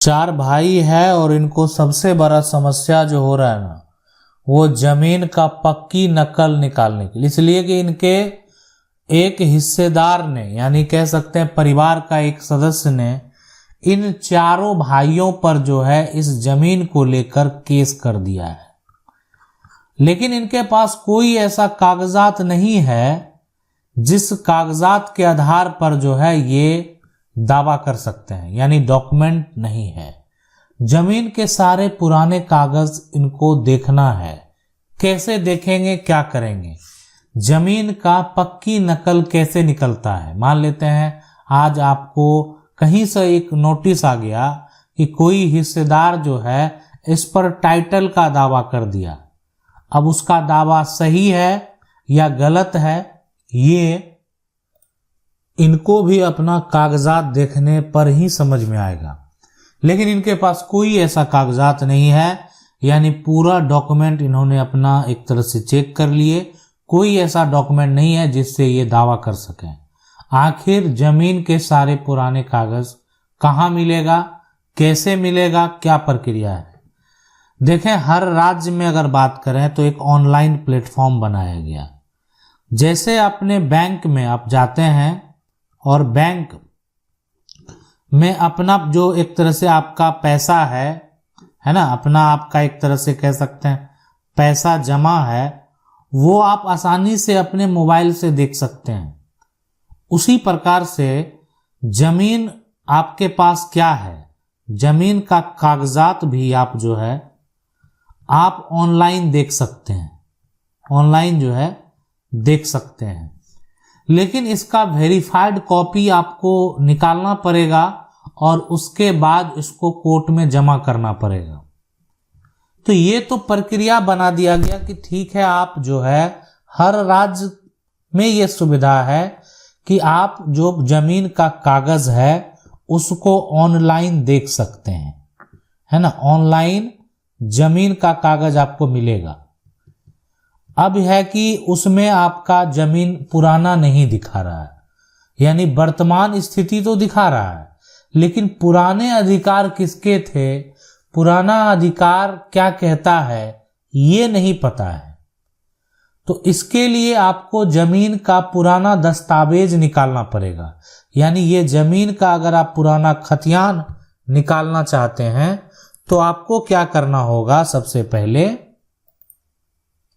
चार भाई है और इनको सबसे बड़ा समस्या जो हो रहा है ना, वो जमीन का पक्की नकल निकालने के लिए, इसलिए कि इनके एक हिस्सेदार ने, यानी कह सकते हैं परिवार का एक सदस्य ने इन चारों भाइयों पर जो है इस जमीन को लेकर केस कर दिया है। लेकिन इनके पास कोई ऐसा कागजात नहीं है जिस कागजात के आधार पर जो है ये दावा कर सकते हैं, यानी डॉक्यूमेंट नहीं है। जमीन के सारे पुराने कागज इनको देखना है। कैसे देखेंगे, क्या करेंगे? जमीन का पक्की नकल कैसे निकलता है? मान लेते हैं आज आपको कहीं से एक नोटिस आ गया कि कोई हिस्सेदार जो है इस पर टाइटल का दावा कर दिया। अब उसका दावा सही है या गलत है, ये इनको भी अपना कागजात देखने पर ही समझ में आएगा। लेकिन इनके पास कोई ऐसा कागजात नहीं है, यानी पूरा डॉक्यूमेंट इन्होंने अपना एक तरह से चेक कर लिए, कोई ऐसा डॉक्यूमेंट नहीं है जिससे ये दावा कर सकें। आखिर जमीन के सारे पुराने कागज कहाँ मिलेगा, कैसे मिलेगा, क्या प्रक्रिया है? देखें, हर राज्य में अगर बात करें तो एक ऑनलाइन प्लेटफॉर्म बनाया गया। जैसे अपने बैंक में आप जाते हैं और बैंक में अपना जो एक तरह से आपका पैसा है ना, अपना आपका एक तरह से कह सकते हैं पैसा जमा है, वो आप आसानी से अपने मोबाइल से देख सकते हैं। उसी प्रकार से जमीन आपके पास क्या है, जमीन का कागजात भी आप जो है आप ऑनलाइन देख सकते हैं, ऑनलाइन जो है देख सकते हैं। लेकिन इसका वेरीफाइड कॉपी आपको निकालना पड़ेगा और उसके बाद इसको कोर्ट में जमा करना पड़ेगा। तो ये तो प्रक्रिया बना दिया गया कि ठीक है, आप जो है हर राज्य में ये सुविधा है कि आप जो जमीन का कागज है उसको ऑनलाइन देख सकते हैं, है ना। ऑनलाइन जमीन का कागज आपको मिलेगा। अब है कि उसमें आपका जमीन पुराना नहीं दिखा रहा है, यानी वर्तमान स्थिति तो दिखा रहा है, लेकिन पुराने अधिकार किसके थे, पुराना अधिकार क्या कहता है, ये नहीं पता है। तो इसके लिए आपको जमीन का पुराना दस्तावेज निकालना पड़ेगा। यानी ये जमीन का अगर आप पुराना खतियान निकालना चाहते हैं तो आपको क्या करना होगा, सबसे पहले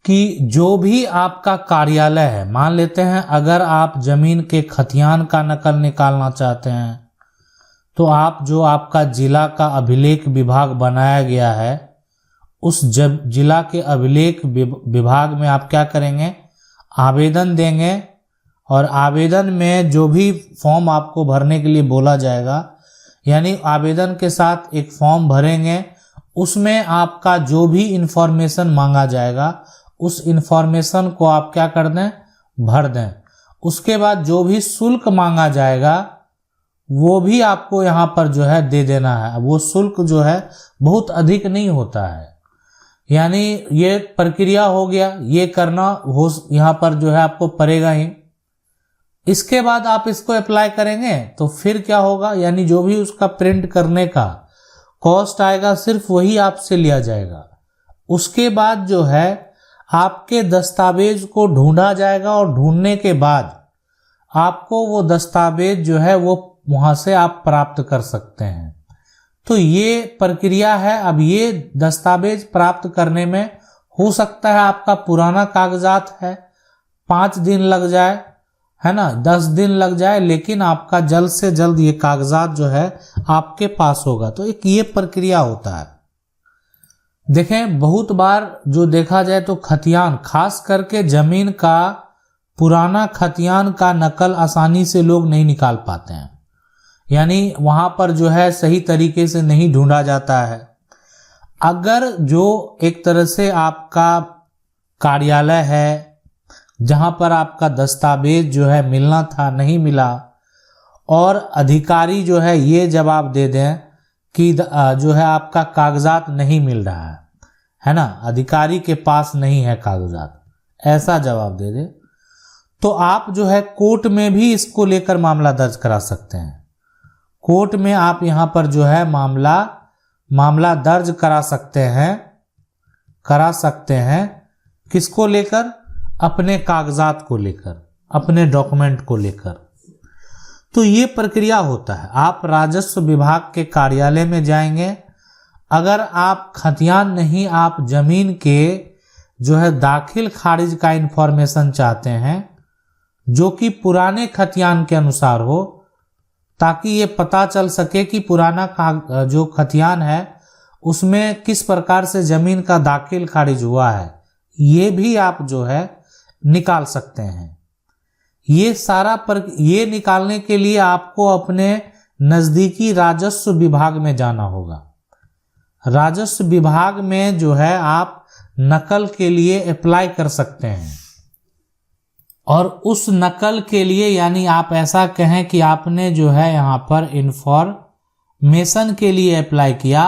कि जो भी आपका कार्यालय है, मान लेते हैं अगर आप जमीन के खतियान का नकल निकालना चाहते हैं तो आप जो आपका जिला का अभिलेख विभाग बनाया गया है उस जिला के अभिलेख विभाग में आप क्या करेंगे, आवेदन देंगे और आवेदन में जो भी फॉर्म आपको भरने के लिए बोला जाएगा, यानी आवेदन के साथ एक फॉर्म भरेंगे, उसमें आपका जो भी इंफॉर्मेशन मांगा जाएगा उस इंफॉर्मेशन को आप क्या कर दें, भर दें। उसके बाद जो भी शुल्क मांगा जाएगा वो भी आपको यहाँ पर जो है दे देना है। वो शुल्क जो है बहुत अधिक नहीं होता है, यानी ये प्रक्रिया हो गया, ये करना हो यहाँ पर जो है आपको पड़ेगा ही। इसके बाद आप इसको अप्लाई करेंगे तो फिर क्या होगा, यानी जो भी उसका प्रिंट करने का कॉस्ट आएगा सिर्फ वही आपसे लिया जाएगा। उसके बाद जो है आपके दस्तावेज को ढूंढा जाएगा और ढूंढने के बाद आपको वो दस्तावेज जो है वो वहां से आप प्राप्त कर सकते हैं। तो ये प्रक्रिया है। अब ये दस्तावेज प्राप्त करने में हो सकता है आपका पुराना कागजात है 5 दिन लग जाए, है ना, 10 दिन लग जाए, लेकिन आपका जल्द से जल्द ये कागजात जो है आपके पास होगा। तो एक ये प्रक्रिया होता है। देखें, बहुत बार जो देखा जाए तो खतियान, खास करके जमीन का पुराना खतियान का नकल आसानी से लोग नहीं निकाल पाते हैं, यानी वहां पर जो है सही तरीके से नहीं ढूंढा जाता है। अगर जो एक तरह से आपका कार्यालय है जहां पर आपका दस्तावेज जो है मिलना था नहीं मिला और अधिकारी जो है ये जवाब दे दें कि जो है आपका कागजात नहीं मिल रहा है ना, अधिकारी के पास नहीं है कागजात, ऐसा जवाब दे दे, तो आप जो है कोर्ट में भी इसको लेकर मामला दर्ज करा सकते हैं। कोर्ट में आप यहाँ पर जो है मामला दर्ज करा सकते हैं किसको लेकर? अपने कागजात को लेकर, अपने डॉक्यूमेंट को लेकर। तो ये प्रक्रिया होता है। आप राजस्व विभाग के कार्यालय में जाएंगे, अगर आप खतियान नहीं, आप जमीन के जो है दाखिल खारिज का इंफॉर्मेशन चाहते हैं जो कि पुराने खतियान के अनुसार हो, ताकि ये पता चल सके कि पुराना जो खतियान है उसमें किस प्रकार से जमीन का दाखिल खारिज हुआ है, ये भी आप जो है निकाल सकते हैं। ये निकालने के लिए आपको अपने नजदीकी राजस्व विभाग में जाना होगा। राजस्व विभाग में जो है आप नकल के लिए अप्लाई कर सकते हैं, और उस नकल के लिए यानी आप ऐसा कहें कि आपने जो है यहाँ पर इंफॉर्मेशन के लिए अप्लाई किया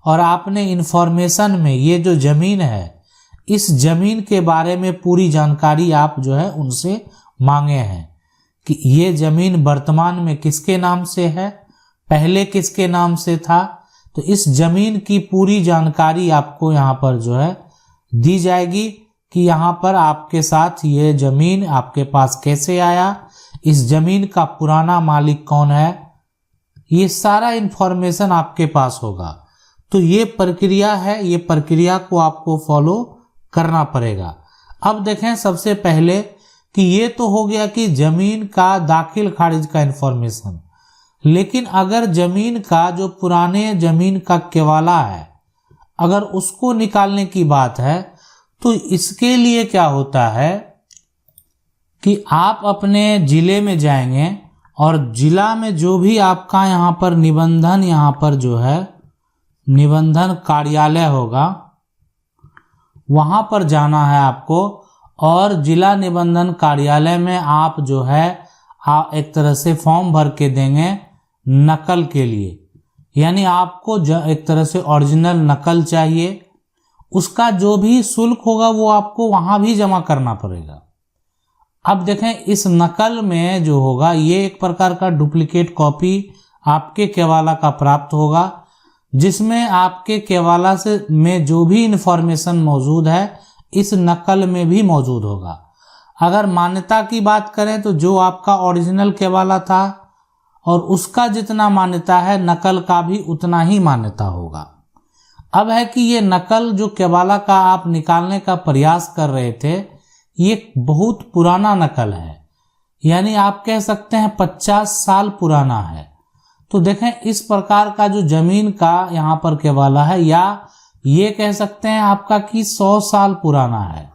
और आपने इंफॉर्मेशन में ये जो जमीन है इस जमीन के बारे में पूरी जानकारी आप जो है उनसे मांगे हैं कि ये जमीन वर्तमान में किसके नाम से है, पहले किसके नाम से था। तो इस जमीन की पूरी जानकारी आपको यहाँ पर जो है दी जाएगी कि यहाँ पर आपके साथ ये जमीन आपके पास कैसे आया, इस जमीन का पुराना मालिक कौन है, ये सारा इंफॉर्मेशन आपके पास होगा। तो ये प्रक्रिया है, ये प्रक्रिया को आपको फॉलो करना पड़ेगा। अब देखें सबसे पहले कि ये तो हो गया कि जमीन का दाखिल खारिज का इंफॉर्मेशन, लेकिन अगर जमीन का जो पुराने जमीन का केवाला है अगर उसको निकालने की बात है, तो इसके लिए क्या होता है कि आप अपने जिले में जाएंगे और जिला में जो भी आपका यहाँ पर निबंधन कार्यालय होगा वहाँ पर जाना है आपको, और जिला निबंधन कार्यालय में आप जो है एक तरह से फॉर्म भर के देंगे नकल के लिए, यानी आपको एक तरह से ओरिजिनल नकल चाहिए। उसका जो भी शुल्क होगा वो आपको वहाँ भी जमा करना पड़ेगा। अब देखें इस नकल में जो होगा ये एक प्रकार का डुप्लीकेट कॉपी आपके केवाला का प्राप्त होगा, जिसमें आपके केवाला से में जो भी इंफॉर्मेशन मौजूद है इस नकल में भी मौजूद होगा। अगर मान्यता की बात करें तो जो आपका ओरिजिनल केवाला था और उसका जितना मान्यता है नकल का भी उतना ही मान्यता होगा। अब है कि ये नकल जो केवाला का आप निकालने का प्रयास कर रहे थे ये बहुत पुराना नकल है, यानी आप कह सकते हैं 50 साल पुराना है। तो देखें इस प्रकार का जो जमीन का यहाँ पर केवाला है, या ये कह सकते हैं आपका कि 100 साल पुराना है।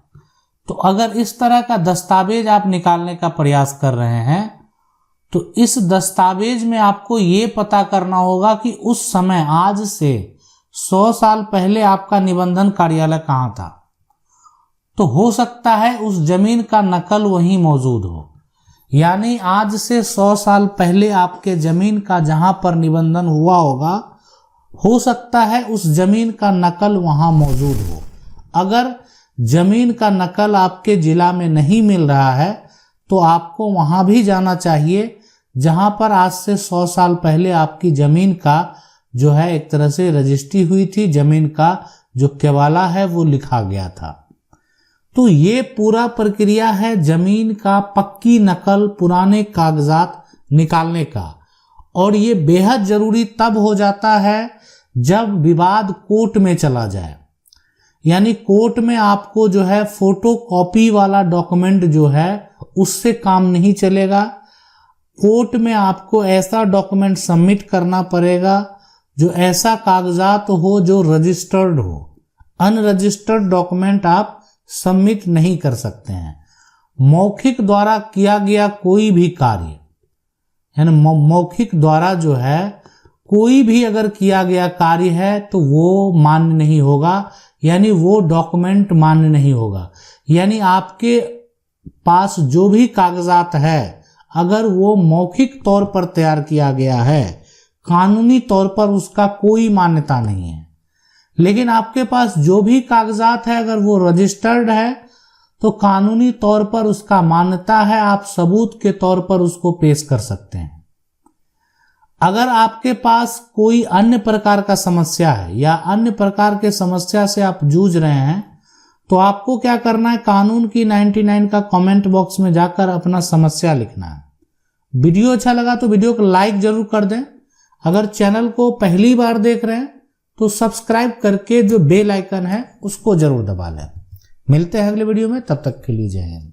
तो अगर इस तरह का दस्तावेज आप निकालने का प्रयास कर रहे हैं तो इस दस्तावेज में आपको ये पता करना होगा कि उस समय आज से 100 साल पहले आपका निबंधन कार्यालय कहाँ था। तो हो सकता है उस जमीन का नकल वहीं मौजूद हो, यानी आज से 100 साल पहले आपके जमीन का जहां पर निबंधन हुआ होगा हो सकता है उस जमीन का नकल वहां मौजूद हो। अगर जमीन का नकल आपके जिला में नहीं मिल रहा है तो आपको वहां भी जाना चाहिए जहां पर आज से 100 साल पहले आपकी जमीन का जो है एक तरह से रजिस्ट्री हुई थी, जमीन का जो केवाला है वो लिखा गया था। तो ये पूरा प्रक्रिया है जमीन का पक्की नकल पुराने कागजात निकालने का, और ये बेहद जरूरी तब हो जाता है जब विवाद कोर्ट में चला जाए। यानी कोर्ट में आपको जो है फोटो कॉपी वाला डॉक्यूमेंट जो है उससे काम नहीं चलेगा। कोर्ट में आपको ऐसा डॉक्यूमेंट सबमिट करना पड़ेगा जो ऐसा कागजात हो जो रजिस्टर्ड हो। अनरजिस्टर्ड डॉक्यूमेंट आप सबमिट नहीं कर सकते हैं। मौखिक द्वारा किया गया कोई भी कार्य, यानी मौखिक द्वारा जो है कोई भी अगर किया गया कार्य है तो वो मान्य नहीं होगा, यानी वो डॉक्यूमेंट मान्य नहीं होगा। यानी आपके पास जो भी कागजात है अगर वो मौखिक तौर पर तैयार किया गया है, कानूनी तौर पर उसका कोई मान्यता नहीं है। लेकिन आपके पास जो भी कागजात है अगर वो रजिस्टर्ड है तो कानूनी तौर पर उसका मान्यता है, आप सबूत के तौर पर उसको पेश कर सकते हैं। अगर आपके पास कोई अन्य प्रकार का समस्या है या अन्य प्रकार के समस्या से आप जूझ रहे हैं तो आपको क्या करना है, कानून की 99 का कमेंट बॉक्स में जाकर अपना समस्या लिखना है। वीडियो अच्छा लगा तो वीडियो को लाइक जरूर कर दें। अगर चैनल को पहली बार देख रहे हैं तो सब्सक्राइब करके जो बेल आइकन है उसको जरूर दबा लें। मिलते हैं अगले वीडियो में, तब तक के लिए जय हिंद।